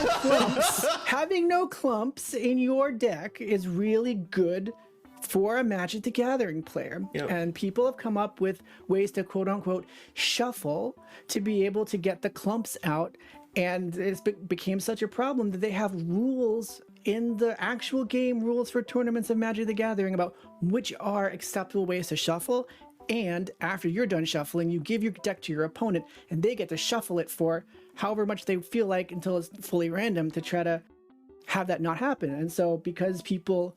Having no clumps in your deck is really good for a Magic the Gathering player. Yep. And people have come up with ways to quote unquote shuffle to be able to get the clumps out. And it became such a problem that they have rules in the actual game rules for tournaments of Magic the Gathering about which are acceptable ways to shuffle. And after you're done shuffling, you give your deck to your opponent, and they get to shuffle it for however much they feel like until it's fully random, to try to have that not happen. And so because people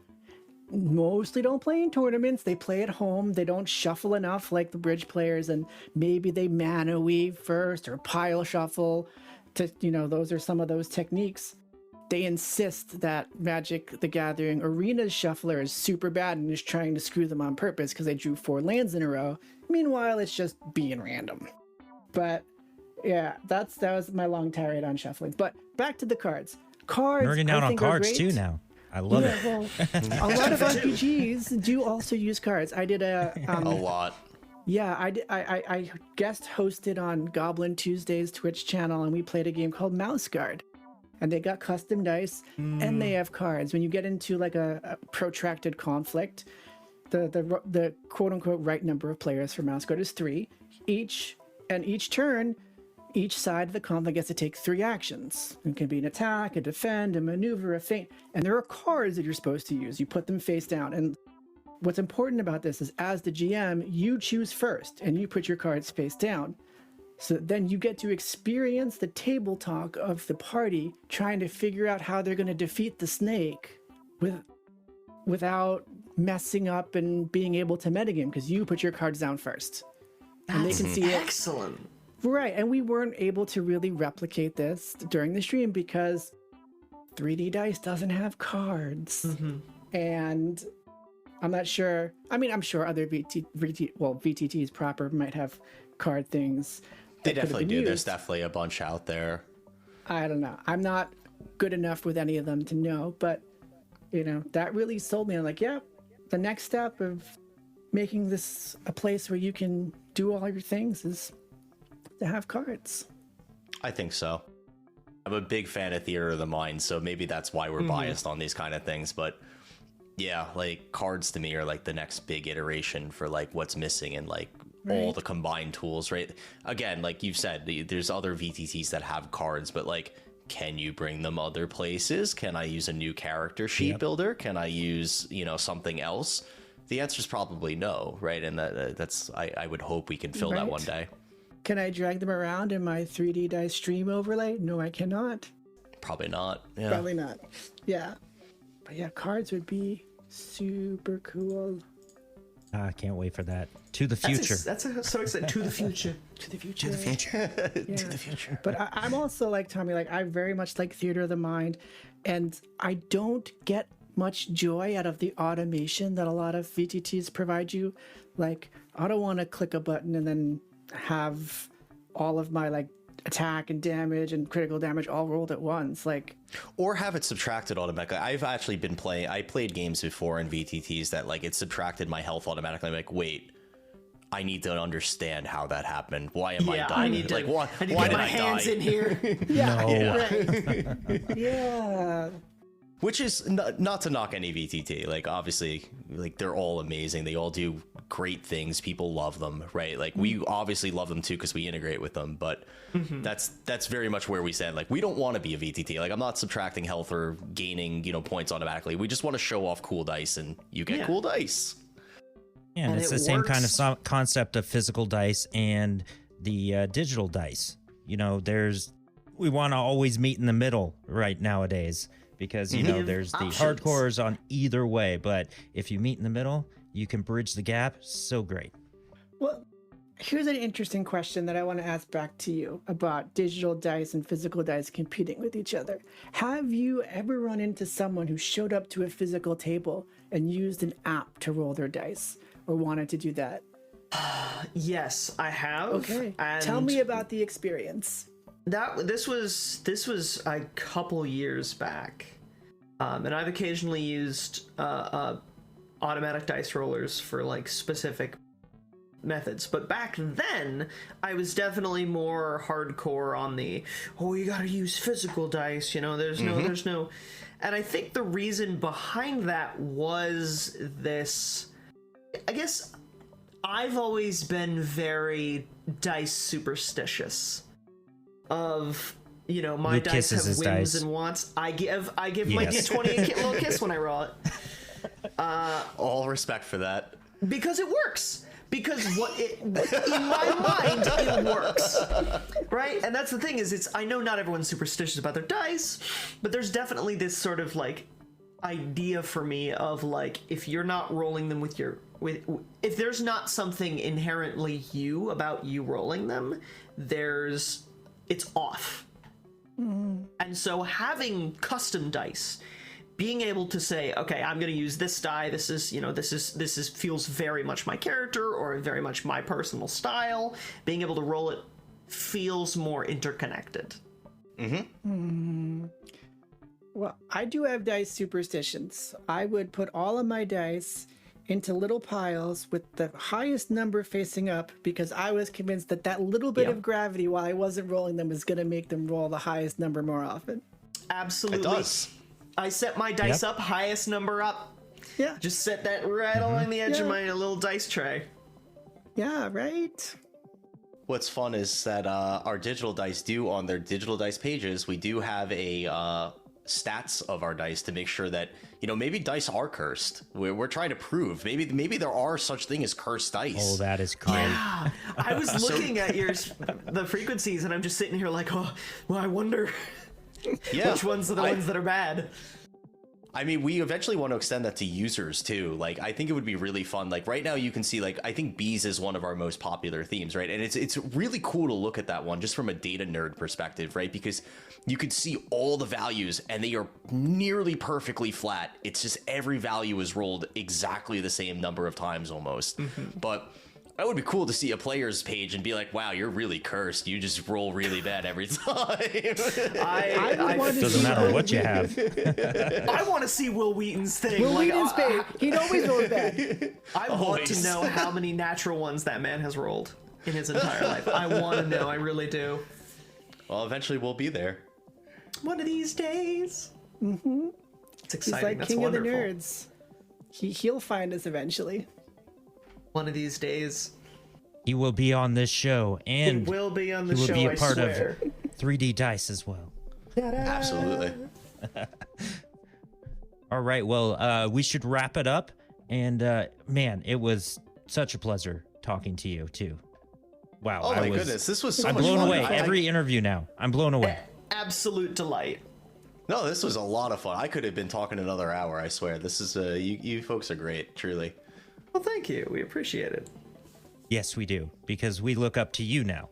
mostly don't play in tournaments, they play at home, they don't shuffle enough like the bridge players, and maybe they mana weave first or pile shuffle to, those are some of those techniques. They insist that Magic the Gathering Arena's shuffler is super bad and is trying to screw them on purpose because they drew 4 lands in a row. Meanwhile, it's just being random. But yeah, that was my long tirade on shuffling. But back to the cards. cards. Nerding out I on think are cards great. too now. I love it. Well, a lot of RPGs do also use cards. I did a lot. Yeah, I guest hosted on Goblin Tuesday's Twitch channel, and we played a game called Mouse Guard. And they got custom dice, and they have cards. When you get into like a protracted conflict, the quote unquote right number of players for Mouse Guard is 3. Each turn, each side of the conflict gets to take 3 actions. It can be an attack, a defend, a maneuver, a feint, and there are cards that you're supposed to use. You put them face down, and what's important about this is, as the GM, you choose first, and you put your cards face down. So then you get to experience the table talk of the party trying to figure out how they're going to defeat the snake without messing up and being able to metagame, because you put your cards down first. And they can see it. Excellent. Right, and we weren't able to really replicate this during the stream because 3D Dice doesn't have cards. And I'm not sure. I mean, I'm sure other VTTs proper might have card things. They definitely do. There's definitely a bunch out there. I don't know. I'm not good enough with any of them to know, but that really sold me. I'm like, yeah, the next step of making this a place where you can do all your things is to have cards. I think so. I'm a big fan of theater of the mind, so maybe that's why we're biased on these kind of things. But yeah, like cards to me are like the next big iteration for like what's missing in like all the combined tools, right? Again, like you've said, there's other VTTs that have cards, but like, can you bring them other places? Can I use a new character sheet builder? Can I use, something else? The answer is probably no, right? And that's I would hope we can fill that one day. Can I drag them around in my 3D Dice stream overlay? No, I cannot. Probably not. Yeah. Probably not. Yeah. But yeah, cards would be super cool. I can't wait for that. To the future. That's so exciting. To the future. To the future. To the future. Yeah. To the future. But I'm also like Tommy, like I very much like theater of the mind, and I don't get much joy out of the automation that a lot of VTTs provide you. Like, I don't want to click a button and then have all of my like attack and damage and critical damage all rolled at once, or have it subtracted automatically. I've actually been I played games before in VTTs that like it subtracted my health automatically. I'm like, wait, I need to understand how that happened. Why am I dying? I need to, like, why I need why to did get my I hands die? in here. Right. Yeah. Which is not to knock any VTT. Like, obviously, like they're all amazing. They all do great things. People love them, right? Like, we obviously love them too because we integrate with them. But that's very much where we stand. Like, we don't want to be a VTT. Like, I'm not subtracting health or gaining, points automatically. We just want to show off cool dice, and you get cool dice. Yeah, and it's the same kind of concept of physical dice and the digital dice. We want to always meet in the middle right nowadays. Because, there's the hardcores on either way. But if you meet in the middle, you can bridge the gap. So great. Well, here's an interesting question that I want to ask back to you about digital dice and physical dice competing with each other. Have you ever run into someone who showed up to a physical table and used an app to roll their dice, or wanted to do that? Yes, I have. Okay. And tell me about the experience. This was a couple years back, and I've occasionally used automatic dice rollers for like specific methods. But back then, I was definitely more hardcore on the you gotta use physical dice. There's no, and I think the reason behind that was this. I guess I've always been very dice superstitious. Of my Luke dice have kisses whims his dice. and wants. I give my D20 a little kiss when I roll it. All respect for that. Because it works. Because in my mind it works, right? And that's the thing is, I know not everyone's superstitious about their dice, but there's definitely this sort of like idea for me of like, if you're not rolling them if there's not something inherently about you rolling them, it's off. And so having custom dice, being able to say, okay, I'm going to use this die. This is feels very much my character or very much my personal style. Being able to roll it feels more interconnected. Well, I do have dice superstitions. I would put all of my dice into little piles with the highest number facing up because I was convinced that that little bit of gravity while I wasn't rolling them was going to make them roll the highest number more often. Absolutely. It does. I set my dice up, highest number up. Yeah. Just set that right along the edge of my little dice tray. Yeah, right? What's fun is that our digital dice do on their digital dice pages, we do have a stats of our dice to make sure that, you know, maybe dice are cursed. We're trying to prove maybe there are such thing as cursed dice. Oh, that is great. Yeah, I was looking at the frequencies, and I'm just sitting here like, oh, well, I wonder which ones are the ones that are bad. I mean, we eventually want to extend that to users too. Like, I think it would be really fun. Like right now you can see, like, I think bees is one of our most popular themes, right? And it's really cool to look at that one just from a data nerd perspective, right? Because you could see all the values and they are nearly perfectly flat. It's just every value is rolled exactly the same number of times almost. But that would be cool to see a player's page and be like, wow, you're really cursed. You just roll really bad every time. It Doesn't matter what you have. I want to see Will Wheaton's thing. Will Wheaton's page. He'd always roll bad. I want to know how many natural ones that man has rolled in his entire life. I want to know. I really do. Well, eventually we'll be there. One of these days. It's exciting. He's like That's king wonderful. of the nerds. He'll find us eventually. One of these days. He will be on this show, and He will be on the he show, will be a I part swear. of 3D Dice as well. Absolutely. All right, well, we should wrap it up. And man, it was such a pleasure talking to you too. Wow. Oh my goodness, this was so I'm much blown fun. away. Every interview now. I'm blown away. Absolute delight. No, this was a lot of fun. I could have been talking another hour, I swear. This is you folks are great, truly. Well, thank you. We appreciate it. Yes, we do, because we look up to you now.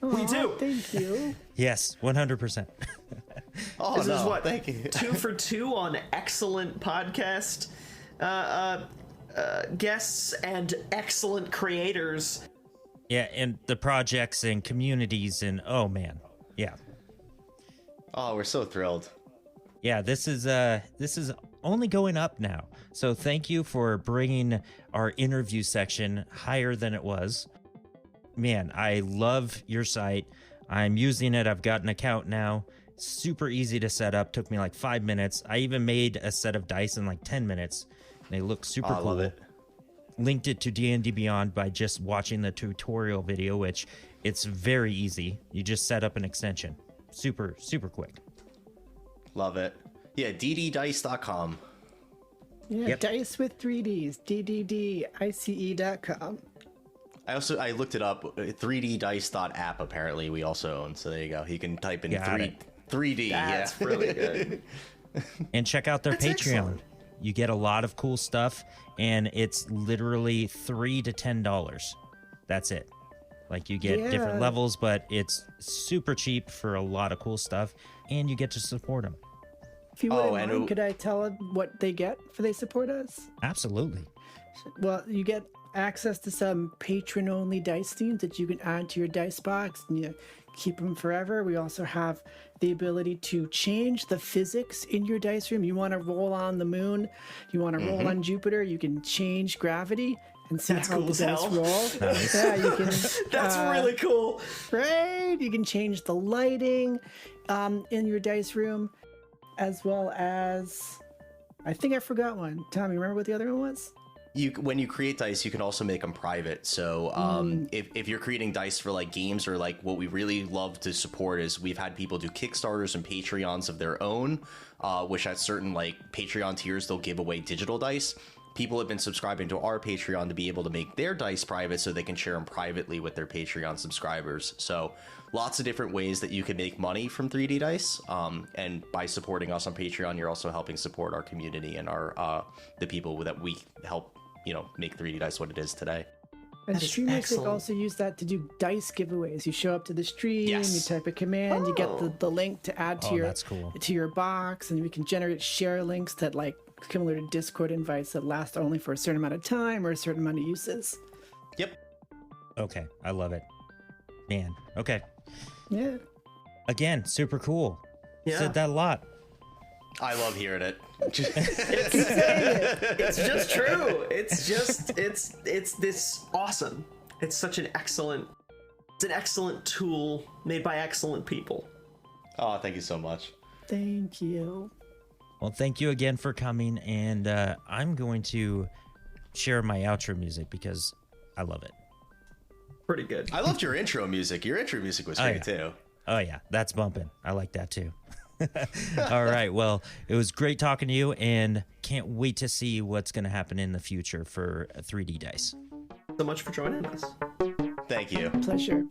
We do. Thank you. Yes, 100%. Oh, This is no, what, thank you. 2 for 2 on excellent podcast guests and excellent creators. Yeah, and the projects and communities and oh man. Yeah. Oh, we're so thrilled. Yeah, this is only going up now. So thank you for bringing our interview section higher than it was. Man, I love your site. I'm using it. I've got an account now. Super easy to set up. Took me like 5 minutes. I even made a set of dice in like 10 minutes. They look super cool. I love it. Linked it to DND Beyond by just watching the tutorial video, which it's very easy. You just set up an extension. Super, super quick. Love it. Yeah, DDDice.com. Yeah, Yep. dice with 3Ds. DDDice.com. I looked it up. 3DDice.app apparently we also own. So there you go. You can type in Got it. 3D. That's yeah. really good. And check out their That's Patreon. excellent. You get a lot of cool stuff, and it's literally $3 to $10. That's it. Like you get different Yeah. levels, but it's super cheap for a lot of cool stuff, and you get to support them. If you wouldn't and mind, could I tell them what they get for they support us? Absolutely. Well, you get access to some patron-only dice themes that you can add to your dice box and you keep them forever. We also have the ability to change the physics in your dice room. You want to roll on the moon, you want to roll on Jupiter, you can change gravity and see That's how cool the as dice hell. roll. Nice. Yeah, you can. That's really cool. Right? You can change the lighting in your dice room, as well as, I think I forgot one. Tommy, remember what the other one was? When you create dice, you can also make them private. So if you're creating dice for like games or like what we really love to support is we've had people do Kickstarters and Patreons of their own, which at certain like Patreon tiers, they'll give away digital dice. People have been subscribing to our Patreon to be able to make their dice private so they can share them privately with their Patreon subscribers. So lots of different ways that you can make money from 3D Dice. And by supporting us on Patreon, you're also helping support our community and our the people that we help, you know, make 3D Dice what it is today. And That is streamers can excellent. also use that to do dice giveaways. You show up to the stream, Yes. you type a command, you get Oh. the link to add to Oh, your that's cool. to your box, and we can generate share links that like similar to Discord invites that last only for a certain amount of time or a certain amount of uses. Yep. Okay, I love it. Man, okay. Yeah. Again, super cool. Yeah. Said that a lot. I love hearing it. It's just true. It's this awesome. It's such an excellent tool made by excellent people. Oh, thank you so much. Thank you. Well, thank you again for coming, and I'm going to share my outro music because I love it. Pretty good. I loved your intro music. Your intro music was great too. Oh yeah, that's bumping. I like that too. All right, well, it was great talking to you, and can't wait to see what's going to happen in the future for 3D Dice. So much for joining us. Thank you. Pleasure.